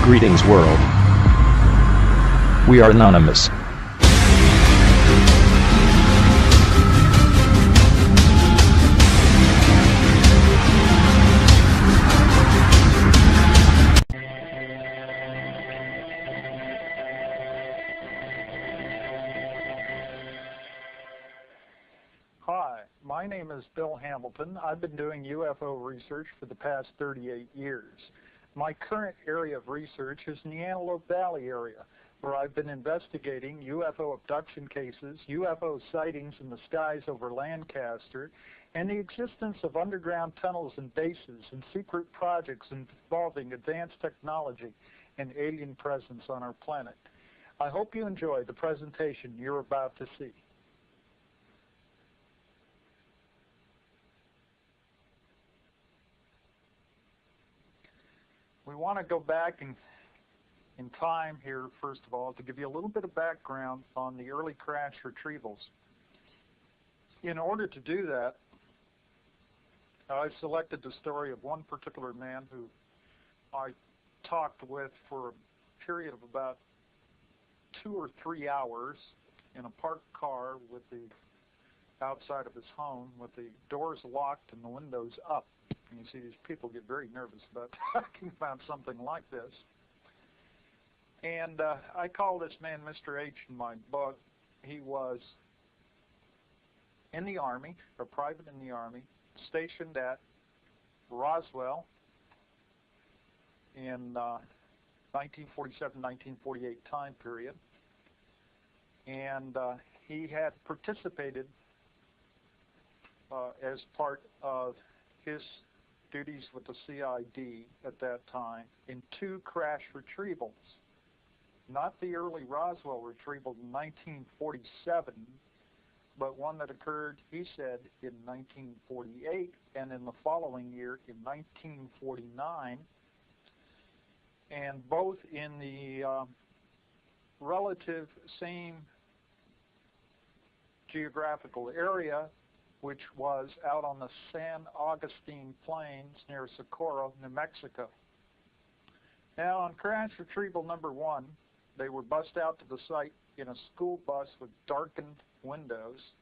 Greetings world. We are anonymous. Hi, my name is Bill Hamilton. I've been doing UFO research for the past 38 years. My current area of research is in the Antelope Valley area, where I've been investigating UFO abduction cases, UFO sightings in the skies over Lancaster, and the existence of underground tunnels and bases and secret projects involving advanced technology and alien presence on our planet. I hope you enjoy the presentation you're about to see. We want to go back in time here, first of all, to give you a little bit of background on the early crash retrievals. In order to do that, I selected the story of one particular man who I talked with for a period of about 2 or 3 hours in a parked car with the outside of his home with the doors locked and the windows up. And you see, these people get very nervous about talking about something like this. And I call this man Mr. H in my book. He was in the Army, a private in the Army, stationed at Roswell in 1947-1948 time period. And he had participated as part of his duties with the CID at that time in 2 crash retrievals. Not the early Roswell retrieval in 1947, but one that occurred, he said, in 1948 and in the following year in 1949, and both in the relative same geographical area, which was out on the San Augustine Plains near Socorro, New Mexico. Now, on crash retrieval number 1, they were bussed out to the site in a school bus with darkened windows.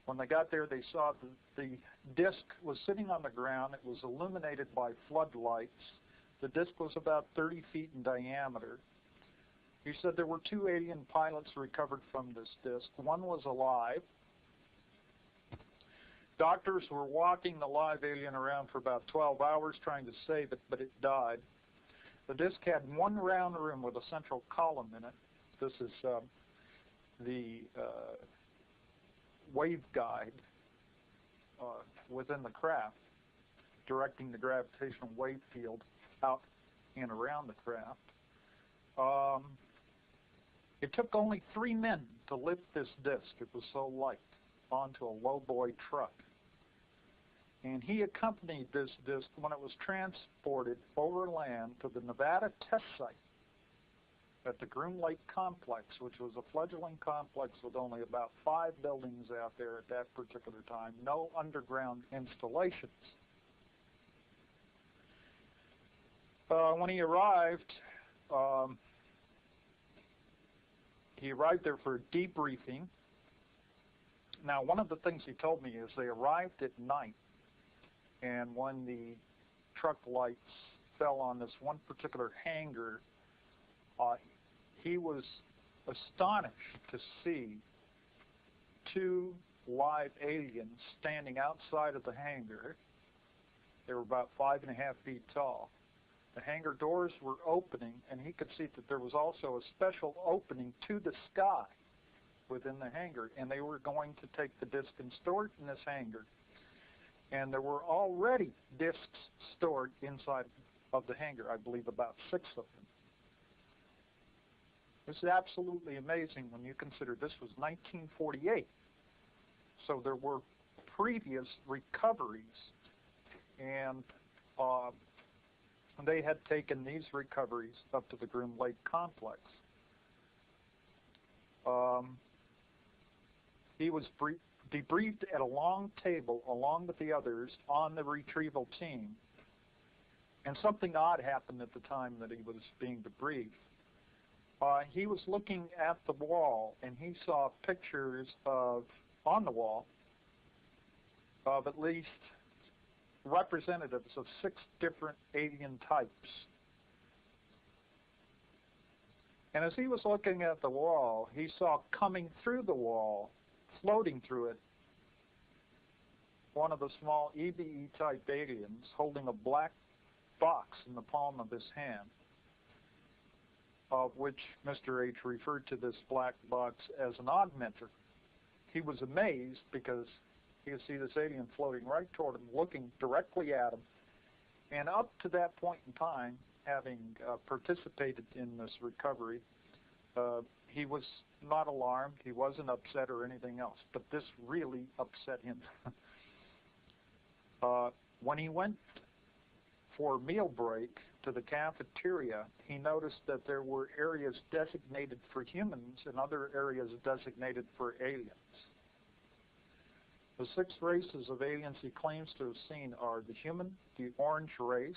When they got there, they saw the disc was sitting on the ground. It was illuminated by floodlights. The disc was about 30 feet in diameter. He said there were 2 alien pilots recovered from this disc. One was alive. Doctors were walking the live alien around for about 12 hours trying to save it, but it died. The disc had 1 round room with a central column in it. This is the waveguide within the craft, directing the gravitational wave field out and around the craft. It took only 3 men to lift this disc. It was so light, onto a lowboy truck. And he accompanied this disc when it was transported overland to the Nevada test site at the Groom Lake Complex, which was a fledgling complex with only about 5 buildings out there at that particular time, no underground installations. When he arrived there for a debriefing. Now, one of the things he told me is they arrived at night, and when the truck lights fell on this one particular hangar, he was astonished to see 2 live aliens standing outside of the hangar. They were about 5.5 feet tall. The hangar doors were opening, and he could see that there was also a special opening to the sky within the hangar, and they were going to take the disc and store it in this hangar. And there were already discs stored inside of the hangar, I believe about 6 of them. This is absolutely amazing when you consider this was 1948. So there were previous recoveries, and they had taken these recoveries up to the Groom Lake Complex. He was debriefed at a long table along with the others on the retrieval team. And something odd happened at the time that he was being debriefed. He was looking at the wall, and he saw pictures on the wall of at least representatives of 6 different alien types. And as he was looking at the wall, he saw coming through the wall, floating through it, one of the small EBE-type aliens holding a black box in the palm of his hand, of which Mr. H referred to this black box as an augmenter. He was amazed because he could see this alien floating right toward him, looking directly at him. And up to that point in time, having participated in this recovery, he was not alarmed, he wasn't upset or anything else, but this really upset him. When he went for meal break to the cafeteria, he noticed that there were areas designated for humans and other areas designated for aliens. The 6 races of aliens he claims to have seen are the human, the orange race,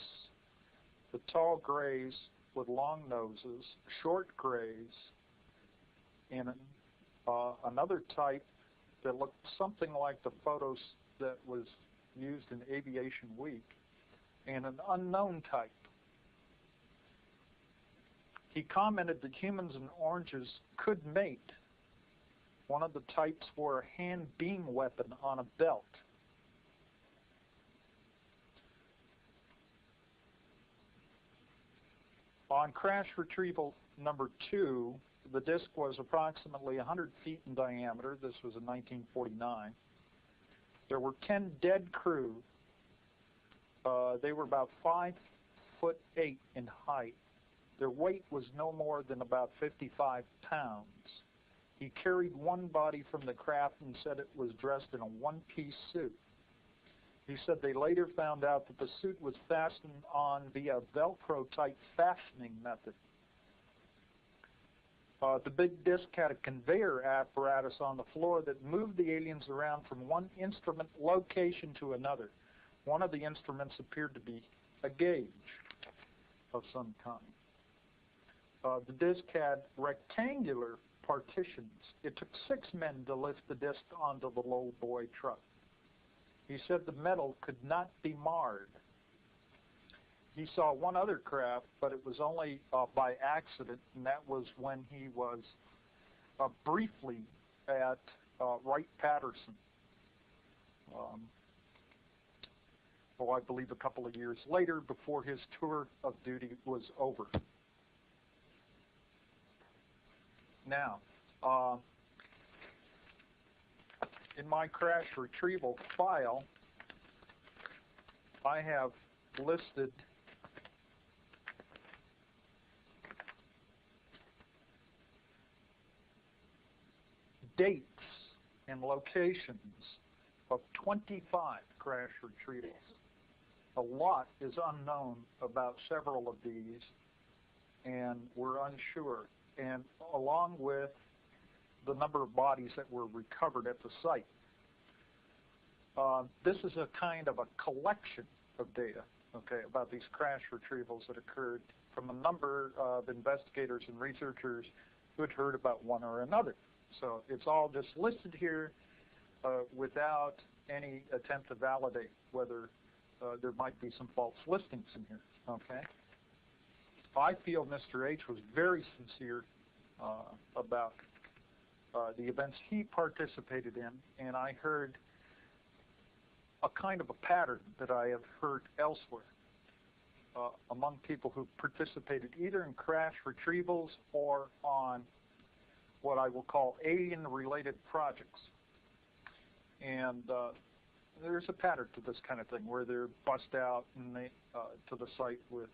the tall grays with long noses, short grays, and another type that looked something like the photos that was used in Aviation Week, and an unknown type. He commented that humans and oranges could mate. One of the types wore a hand beam weapon on a belt. On crash retrieval number 2, the disc was approximately 100 feet in diameter. This was in 1949. There were 10 dead crew. They were about 5'8" in height. Their weight was no more than about 55 pounds. He carried one body from the craft and said it was dressed in a one-piece suit. He said they later found out that the suit was fastened on via Velcro-type fastening method. The big disc had a conveyor apparatus on the floor that moved the aliens around from one instrument location to another. One of the instruments appeared to be a gauge of some kind. The disc had rectangular partitions. It took 6 men to lift the disc onto the low boy truck. He said the metal could not be marred. He saw one other craft, but it was only by accident, and that was when he was briefly at Wright-Patterson. I believe a couple of years later, before his tour of duty was over. Now, in my crash retrieval file, I have listed dates and locations of 25 crash retrievals. A lot is unknown about several of these, and we're unsure. And along with the number of bodies that were recovered at the site. This is a kind of a collection of data, okay, about these crash retrievals that occurred from a number of investigators and researchers who had heard about one or another. So it's all just listed here without any attempt to validate whether there might be some false listings in here, okay? I feel Mr. H was very sincere about the events he participated in, and I heard a kind of a pattern that I have heard elsewhere among people who participated either in crash retrievals or on what I will call alien-related projects. And there's a pattern to this kind of thing where they're bust out and they, to the site with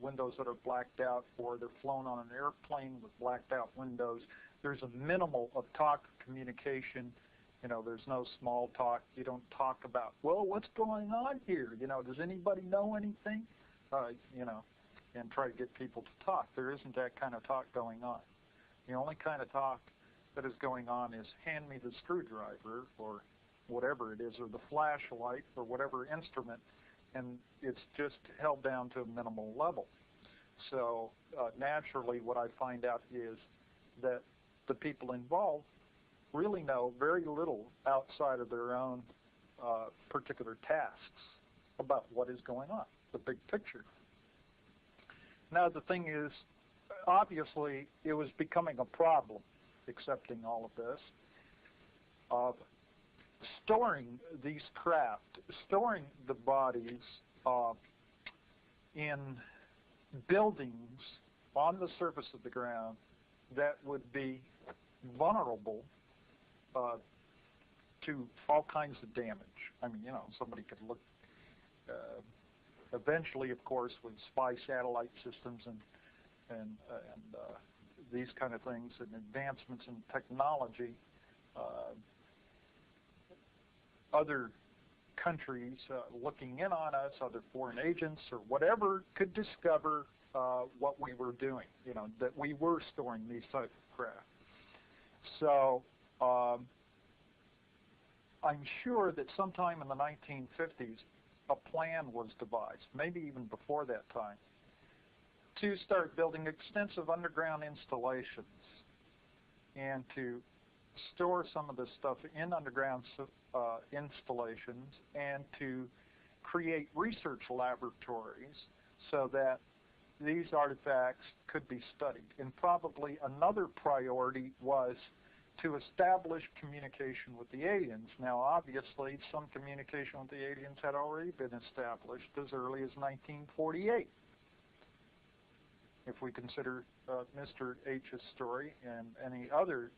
windows that are blacked out, or they're flown on an airplane with blacked out windows. There's a minimal of talk communication. You know, there's no small talk. You don't talk about, well, what's going on here? You know, does anybody know anything? You know, and try to get people to talk. There isn't that kind of talk going on. The only kind of talk that is going on is hand me the screwdriver or whatever it is, or the flashlight or whatever instrument, and it's just held down to a minimal level. So naturally, what I find out is that the people involved really know very little outside of their own particular tasks about what is going on, the big picture. Now, the thing is, obviously, it was becoming a problem, accepting all of this, of storing these craft, storing the bodies in buildings on the surface of the ground that would be vulnerable to all kinds of damage. I mean, somebody could look, eventually, of course, with spy satellite systems and these kind of things and advancements in technology, other countries looking in on us, other foreign agents or whatever, could discover what we were doing, that we were storing these type of craft. So I'm sure that sometime in the 1950s, a plan was devised, maybe even before that time, to start building extensive underground installations and to store some of this stuff in underground installations and to create research laboratories so that these artifacts could be studied. And probably another priority was to establish communication with the aliens. Now, obviously, some communication with the aliens had already been established as early as 1948. If we consider Mr. H's story and any other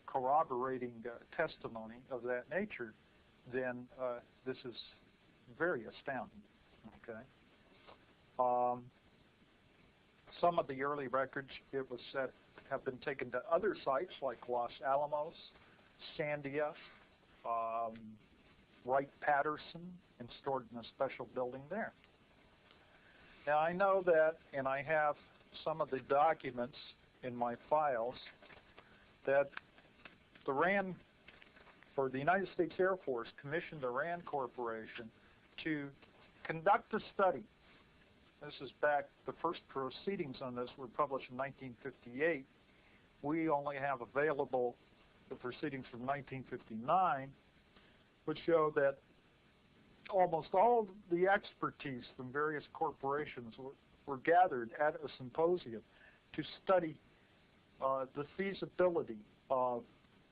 corroborating testimony of that nature, then this is very astounding. Okay. Some of the early records, it was said, have been taken to other sites like Los Alamos, Sandia, Wright-Patterson, and stored in a special building there. Now, I know that, and I have some of the documents in my files, that the RAND, or the United States Air Force, commissioned the RAND Corporation to conduct a study. This is back, the first proceedings on this were published in 1958. We only have available the proceedings from 1959, which show that almost all the expertise from various corporations were gathered at a symposium to study the feasibility of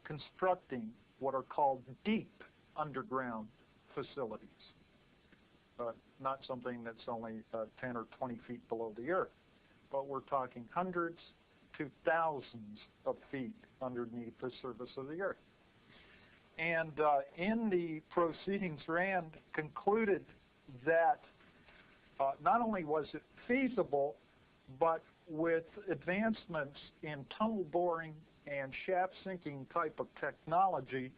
constructing what are called deep underground facilities. Not something that's only 10 or 20 feet below the earth, but we're talking hundreds to thousands of feet underneath the surface of the earth. And in the proceedings, RAND concluded that not only was it feasible, but with advancements in tunnel boring and shaft sinking type of technology,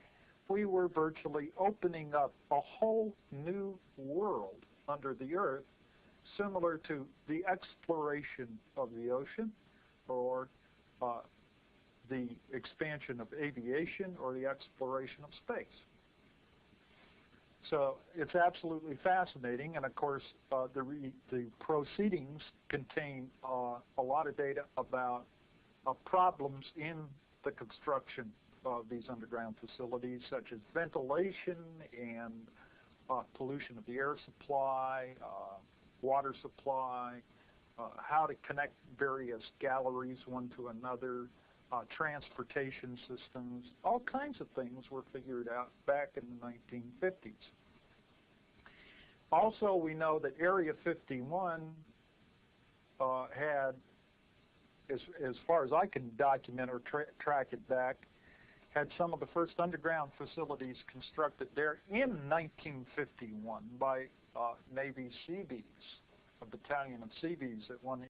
we were virtually opening up a whole new world under the earth, similar to the exploration of the ocean, or the expansion of aviation, or the exploration of space. So it's absolutely fascinating, and of course the proceedings contain a lot of data about problems in the construction of these underground facilities, such as ventilation and pollution of the air supply, water supply, how to connect various galleries one to another, transportation systems. All kinds of things were figured out back in the 1950s. Also, we know that Area 51 had, as far as I can document or track it back, had some of the first underground facilities constructed there in 1951 by Navy Seabees, a battalion of Seabees that won